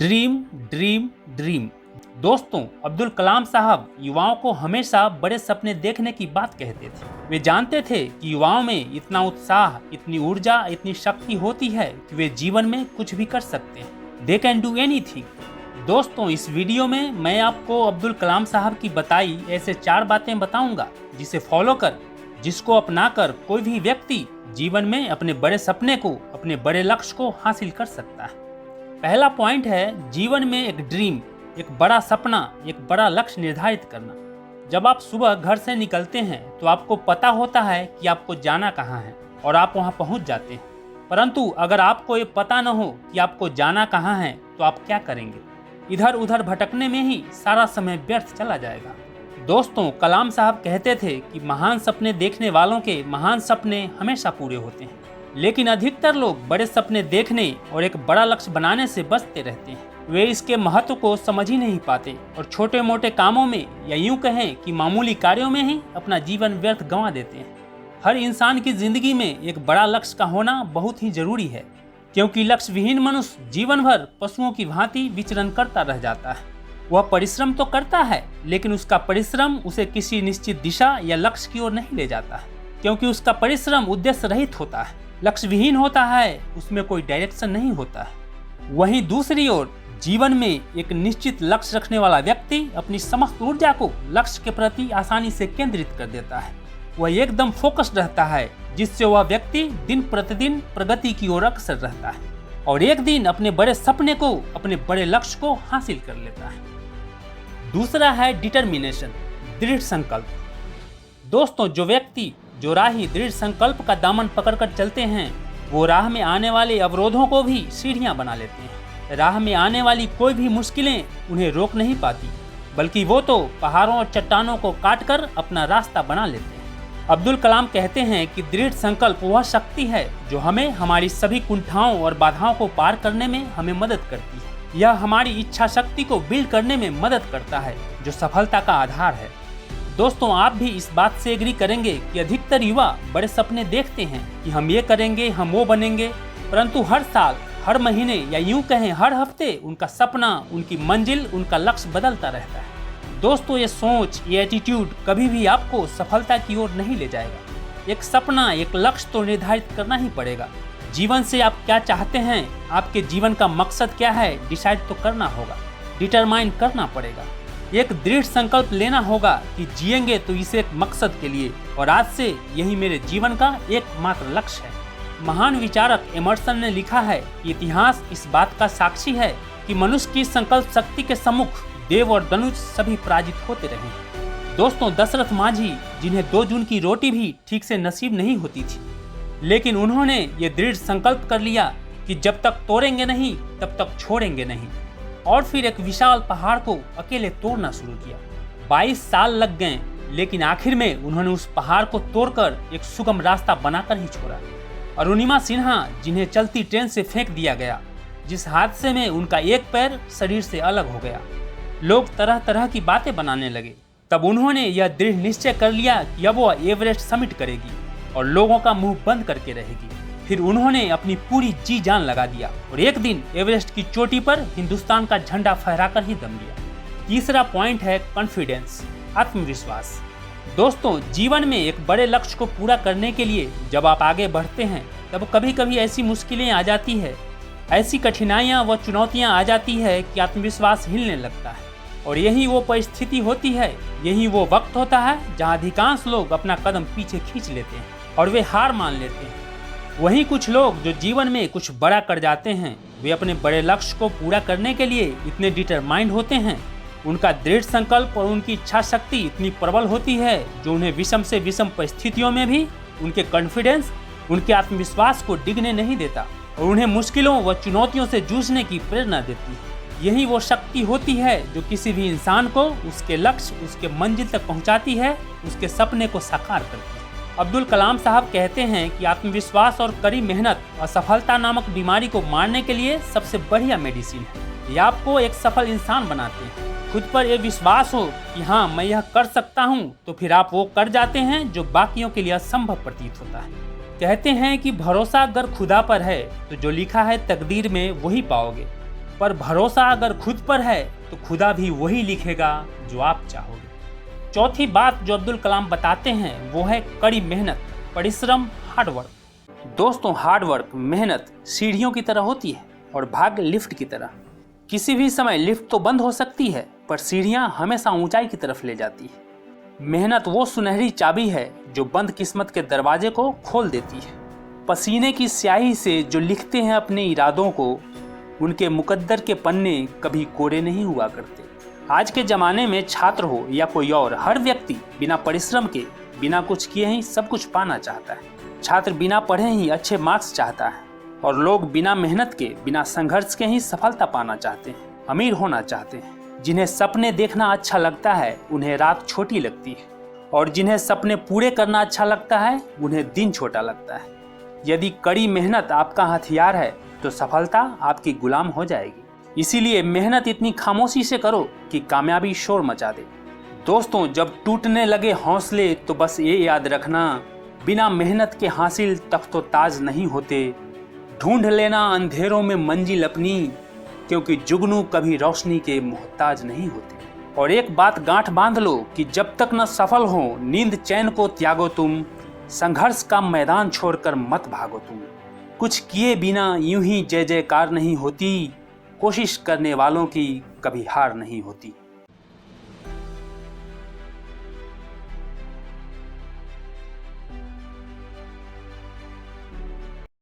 Dream dream dream. दोस्तों, अब्दुल कलाम साहब युवाओं को हमेशा बड़े सपने देखने की बात कहते थे। वे जानते थे कि युवाओं में इतना उत्साह, इतनी ऊर्जा, इतनी शक्ति होती है कि वे जीवन में कुछ भी कर सकते हैं। They can do anything. दोस्तों, इस वीडियो में मैं आपको अब्दुल कलाम साहब की बताई ऐसे 4 बातें बताऊंगा जिसे फॉलो कर, जिसको अपनाकर कोई भी व्यक्ति जीवन में अपने बड़े सपने को, अपने बड़े लक्ष्य को हासिल कर सकता है। पहला पॉइंट है जीवन में एक ड्रीम, एक बड़ा सपना, एक बड़ा लक्ष्य निर्धारित करना। जब आप सुबह घर से निकलते हैं तो आपको पता होता है कि आपको जाना कहाँ है और आप वहाँ पहुँच जाते हैं। परंतु अगर आपको ये पता न हो कि आपको जाना कहाँ है तो आप क्या करेंगे? इधर उधर भटकने में ही सारा समय व्यर्थ चला जाएगा। दोस्तों, कलाम साहब कहते थे कि महान सपने देखने वालों के महान सपने हमेशा पूरे होते हैं, लेकिन अधिकतर लोग बड़े सपने देखने और एक बड़ा लक्ष्य बनाने से बचते रहते हैं। वे इसके महत्व को समझ ही नहीं पाते और छोटे मोटे कामों में, या यूं कहें कि मामूली कार्यों में ही अपना जीवन व्यर्थ गंवा देते हैं। हर इंसान की जिंदगी में एक बड़ा लक्ष्य का होना बहुत ही जरूरी है, क्योंकि लक्ष्य विहीन मनुष्य जीवन भर पशुओं की भांति विचरण करता रह जाता है। वह परिश्रम तो करता है, लेकिन उसका परिश्रम उसे किसी निश्चित दिशा या लक्ष्य की ओर नहीं ले जाता है, क्योंकि उसका परिश्रम उद्देश्य रहित होता है, लक्ष्य विहीन होता है, उसमें कोई डायरेक्शन नहीं होता है। वहीं दूसरी ओर जीवन में एक निश्चित लक्ष्य रखने वाला व्यक्ति अपनी समस्त ऊर्जा को लक्ष्य के प्रति आसानी से केंद्रित कर देता है। वह एकदम फोकस्ड रहता है, जिससे वह व्यक्ति दिन प्रतिदिन प्रगति की ओर अग्रसर रहता है और एक दिन अपने बड़े सपने को, अपने बड़े लक्ष्य को हासिल कर लेता है। दूसरा है डिटर्मिनेशन, दृढ़ संकल्प। दोस्तों, जो राही दृढ़ संकल्प का दामन पकड़कर चलते हैं, वो राह में आने वाले अवरोधों को भी सीढ़ियां बना लेते हैं। राह में आने वाली कोई भी मुश्किलें उन्हें रोक नहीं पाती, बल्कि वो तो पहाड़ों और चट्टानों को काटकर अपना रास्ता बना लेते हैं। अब्दुल कलाम कहते हैं कि दृढ़ संकल्प वह शक्ति है जो हमें हमारी सभी कुंठाओं और बाधाओं को पार करने में हमें मदद करती है। यह हमारी इच्छा शक्ति को बिल्ड करने में मदद करता है, जो सफलता का आधार है। दोस्तों, आप भी इस बात से एग्री करेंगे कि अधिकतर युवा बड़े सपने देखते हैं कि हम ये करेंगे, हम वो बनेंगे, परंतु हर साल, हर महीने, या यूं कहें हर हफ्ते उनका सपना, उनकी मंजिल, उनका लक्ष्य बदलता रहता है। दोस्तों, ये सोच, ये एटीट्यूड कभी भी आपको सफलता की ओर नहीं ले जाएगा। एक सपना, एक लक्ष्य तो निर्धारित करना ही पड़ेगा। जीवन से आप क्या चाहते हैं, आपके जीवन का मकसद क्या है, डिसाइड तो करना होगा, डिटरमाइन करना पड़ेगा। एक दृढ़ संकल्प लेना होगा कि जिएंगे तो इसे एक मकसद के लिए, और आज से यही मेरे जीवन का एकमात्र लक्ष्य है। महान विचारक एमर्सन ने लिखा है कि इतिहास इस बात का साक्षी है कि मनुष्य की संकल्प शक्ति के सम्मुख देव और दनुज सभी पराजित होते रहे। दोस्तों, दशरथ मांझी, जिन्हें 2 जून की रोटी भी ठीक से नसीब नहीं होती थी, लेकिन उन्होंने ये दृढ़ संकल्प कर लिया कि जब तक तोड़ेंगे नहीं तब तक छोड़ेंगे नहीं, और फिर एक विशाल पहाड़ को अकेले तोड़ना शुरू किया। 22 साल लग गए, लेकिन आखिर में उन्होंने उस पहाड़ को तोड़कर एक सुगम रास्ता बनाकर ही छोड़ा। अरुणिमा सिन्हा, जिन्हें चलती ट्रेन से फेंक दिया गया, जिस हादसे में उनका एक पैर शरीर से अलग हो गया, लोग तरह तरह की बातें बनाने लगे। तब उन्होंने यह दृढ़ निश्चय कर लिया कि अब वह एवरेस्ट समिट करेगी और लोगों का मुंह बंद करके रहेगी। फिर उन्होंने अपनी पूरी जी जान लगा दिया और एक दिन एवरेस्ट की चोटी पर हिंदुस्तान का झंडा फहराकर ही दम लिया। तीसरा पॉइंट है कॉन्फिडेंस, आत्मविश्वास। दोस्तों, जीवन में एक बड़े लक्ष्य को पूरा करने के लिए जब आप आगे बढ़ते हैं, तब कभी कभी ऐसी मुश्किलें आ जाती है, ऐसी कठिनाइयाँ व चुनौतियाँ आ जाती है कि आत्मविश्वास हिलने लगता है। और यही वो परिस्थिति होती है, यही वो वक्त होता है जहाँ अधिकांश लोग अपना कदम पीछे खींच लेते हैं और वे हार मान लेते हैं। वहीं कुछ लोग जो जीवन में कुछ बड़ा कर जाते हैं, वे अपने बड़े लक्ष्य को पूरा करने के लिए इतने डिटरमाइंड होते हैं, उनका दृढ़ संकल्प और उनकी इच्छा शक्ति इतनी प्रबल होती है, जो उन्हें विषम से विषम परिस्थितियों में भी उनके कॉन्फिडेंस, उनके आत्मविश्वास को डिगने नहीं देता और उन्हें मुश्किलों व चुनौतियों से जूझने की प्रेरणा देती है। यही वो शक्ति होती है जो किसी भी इंसान को उसके लक्ष्य, उसके मंजिल तक पहुंचाती है, उसके सपने को साकार करती है। अब्दुल कलाम साहब कहते हैं कि आत्मविश्वास और कड़ी मेहनत असफलता नामक बीमारी को मारने के लिए सबसे बढ़िया मेडिसिन है। ये आपको एक सफल इंसान बनाते हैं। खुद पर यह विश्वास हो कि हाँ, मैं यह कर सकता हूँ, तो फिर आप वो कर जाते हैं जो बाकियों के लिए असंभव प्रतीत होता है। कहते हैं कि भरोसा अगर खुदा पर है तो जो लिखा है तकदीर में वही पाओगे। पर भरोसा अगर खुद पर है तो खुदा भी वही लिखेगा जो आप चाहोगे। चौथी बात जो अब्दुल कलाम बताते हैं वो है कड़ी मेहनत, परिश्रम, हार्डवर्क। दोस्तों, हार्डवर्क, मेहनत सीढ़ियों की तरह होती है और भाग्य लिफ्ट की तरह। किसी भी समय लिफ्ट तो बंद हो सकती है पर सीढ़ियां हमेशा ऊंचाई की तरफ ले जाती है। मेहनत वो सुनहरी चाबी है जो बंद किस्मत के दरवाजे को खोल देती है। पसीने की स्याही से जो लिखते हैं अपने इरादों को, उनके मुकद्दर के पन्ने कभी कोरे नहीं हुआ करते। आज के ज़माने में छात्र हो या कोई और, हर व्यक्ति बिना परिश्रम के, बिना कुछ किए ही सब कुछ पाना चाहता है। छात्र बिना पढ़े ही अच्छे मार्क्स चाहता है और लोग बिना मेहनत के, बिना संघर्ष के ही सफलता पाना चाहते हैं, अमीर होना चाहते हैं। जिन्हें सपने देखना अच्छा लगता है उन्हें रात छोटी लगती है और जिन्हें सपने पूरे करना अच्छा लगता है उन्हें दिन छोटा लगता है। यदि कड़ी मेहनत आपका हथियार है तो सफलता आपकी गुलाम हो जाएगी। इसीलिए मेहनत इतनी खामोशी से करो कि कामयाबी शोर मचा दे। दोस्तों, जब टूटने लगे हौसले तो बस ये याद रखना, बिना मेहनत के हासिल तख्तो ताज नहीं होते। ढूंढ लेना अंधेरों में मंजिल अपनी, क्योंकि जुगनू कभी रोशनी के मोहताज नहीं होते। और एक बात गांठ बांध लो कि जब तक न सफल हो नींद चैन को त्यागो तुम, संघर्ष का मैदान छोड़कर मत भागो तुम। कुछ किए बिना यूं ही जय जयकार नहीं होती, कोशिश करने वालों की कभी हार नहीं होती।